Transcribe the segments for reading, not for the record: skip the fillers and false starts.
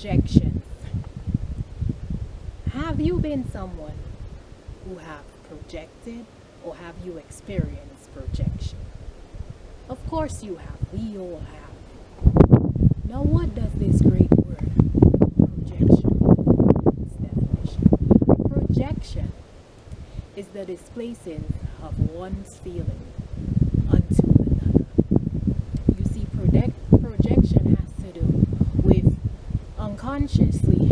Projections. Have you been someone who have projected, or have you experienced projection? Of course you have. We all have. Now what does this great word projection mean? Its definition. Projection is the displacing of one's feeling onto another. You see, projection has to do with unconsciously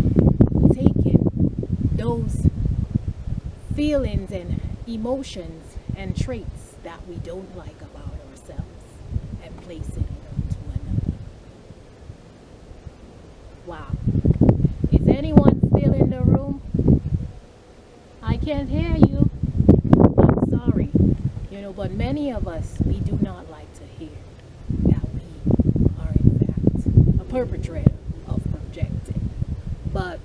taking those feelings and emotions and traits that we don't like about ourselves and placing it onto another. Wow. Is anyone still in the room? I can't hear you. I'm sorry. But many of us, we do not like to hear that we are in fact a perpetrator of projecting. But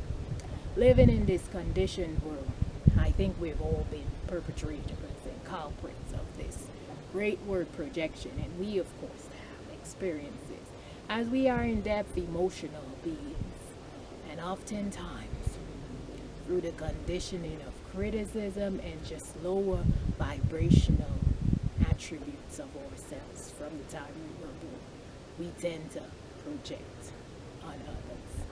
living in this conditioned world, I think we've all been perpetrators and culprits of this great word projection, and we of course have experiences as we are in-depth emotional beings, and oftentimes through the conditioning of criticism and just lower vibrational attributes of ourselves from the time we were born, we tend to project on others.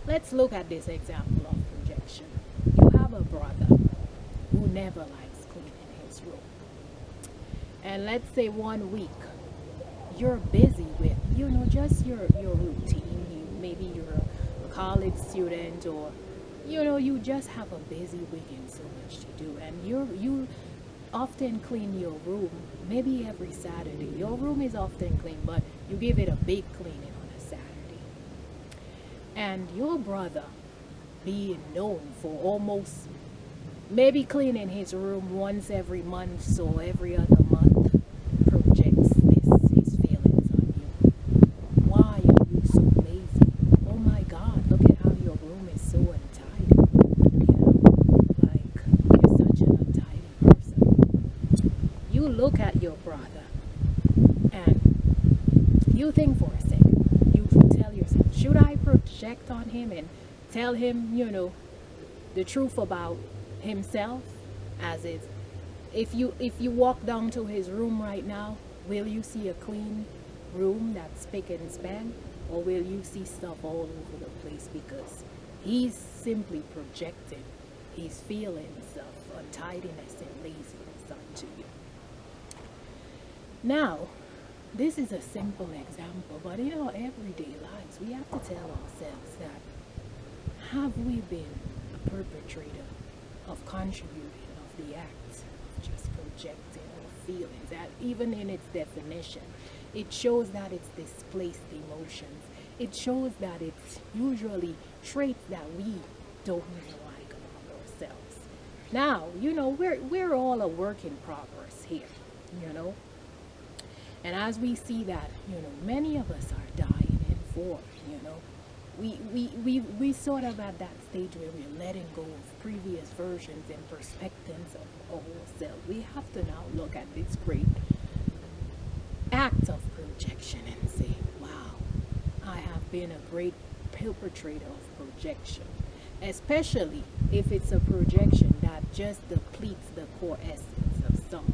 Let's look at this example of projection. You have a brother who never likes cleaning his room. And let's say 1 week you're busy with, just your routine. Maybe you're a college student, or you just have a busy week and so much to do. And you often clean your room maybe every Saturday. Your room is often clean, but you give it a big cleaning on a Saturday. And your brother, being known for almost maybe cleaning his room once every month or every other month, projects his feelings on you. Why are you so lazy? Oh my God, look at how your room is so untidy. Like you're such an untidy person. You look at your brother and you think for a second. You tell yourself, should I project on him and tell him, the truth about himself, as is, if you walk down to his room right now, will you see a clean room that's spick and span, or will you see stuff all over the place because he's simply projecting his feelings of untidiness and laziness onto you? Now, this is a simple example, but in our everyday lives, we have to tell ourselves that, have we been a perpetrator of contributing of the act of just projecting our feelings? That even in its definition, it shows that it's displaced emotions. It shows that it's usually traits that we don't even like about ourselves. Now, we're all a work in progress here, And as we see that, many of us are dying in form, we sort of at that stage where we're letting go of previous versions and perspectives of ourselves. We have to now look at this great act of projection and say, wow, I have been a great perpetrator of projection, especially if it's a projection that just depletes the core essence of someone.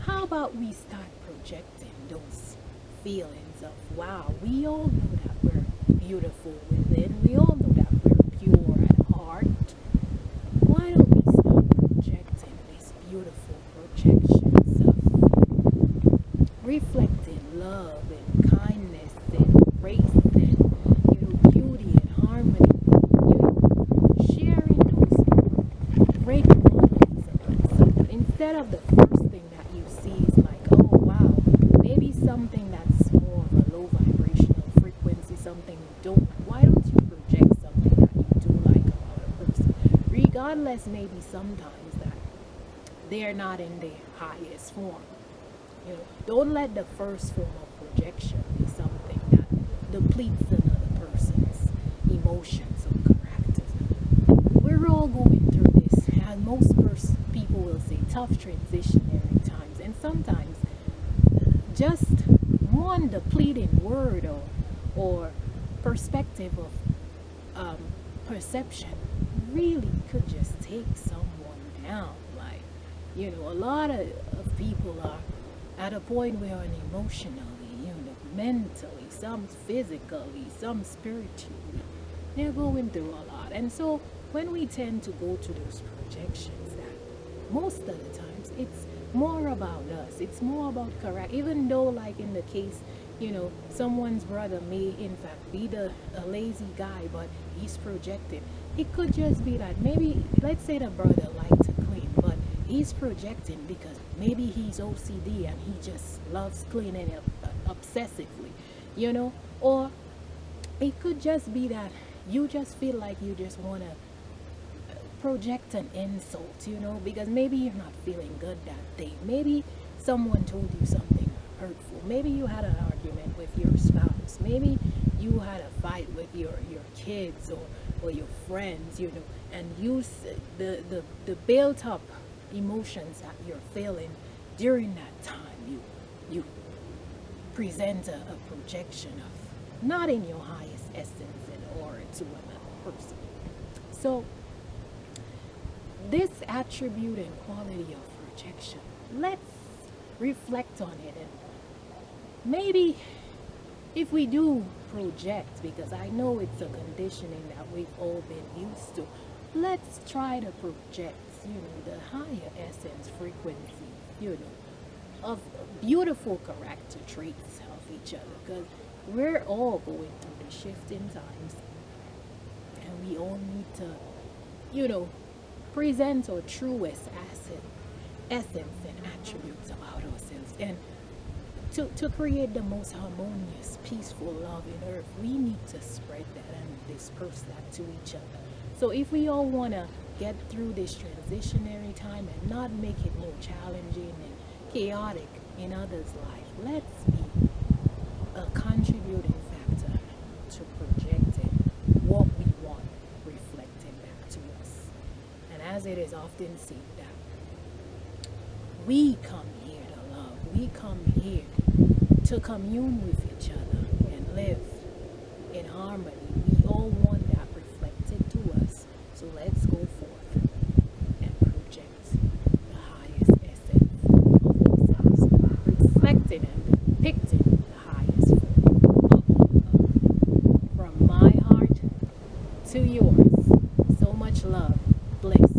How about we start projecting those feelings of, wow, we all know that we're beautiful within. We all know that we're pure at heart. Why don't we start projecting these beautiful projections of reflecting love and kindness and grace and beauty and harmony, sharing those great qualities about someone, instead of the first thing that you see is like, oh wow, maybe something that's more of a low vibrational frequency, something you don't. Why don't you project something that you do like about a person, regardless maybe sometimes that they're not in their highest form? Don't let the first form of projection be something that depletes another person's emotions or characters. We're all going through this, and most people will say tough transitionary times, and sometimes just one depleting word or perspective of um, perception really could just take someone down. Like, a lot of people are at a point where emotionally, mentally, some physically, some spiritually, they're going through a lot. And so when we tend to go to those projections, that most of the times it's more about us, it's more about character, even though, like in the case, someone's brother may in fact be a lazy guy, but he's projecting. It could just be that maybe, let's say the brother likes to clean, but he's projecting because maybe he's OCD and he just loves cleaning obsessively, or it could just be that you just feel like you just want to project an insult, because maybe you're not feeling good that day. Maybe someone told you something hurtful. Maybe you had an argument with your spouse. Maybe you had a fight with your kids or your friends, and the built up emotions that you're feeling during that time, you present a projection of not in your highest essence and aura to another person. So this attribute and quality of projection, let's reflect on it, and maybe if we do project, because I know it's a conditioning that we've all been used to, let's try to project, the higher essence frequency, of beautiful character traits of each other, because we're all going through the shifting times, and we all need to, present our truest essence and attributes about ourselves. And to create the most harmonious, peaceful love in earth, we need to spread that and disperse that to each other. So if we all want to get through this transitionary time and not make it more challenging and chaotic in others' life, let's be a contributing factor to projecting what we want reflected back to us. And as it is often said, that we come here to love, we come here to commune with each other and live in harmony. We all want that reflected to us. So let's go forth and project the highest essence of ourselves, reflecting and depicting the highest form of love. From my heart to yours, so much love, bliss,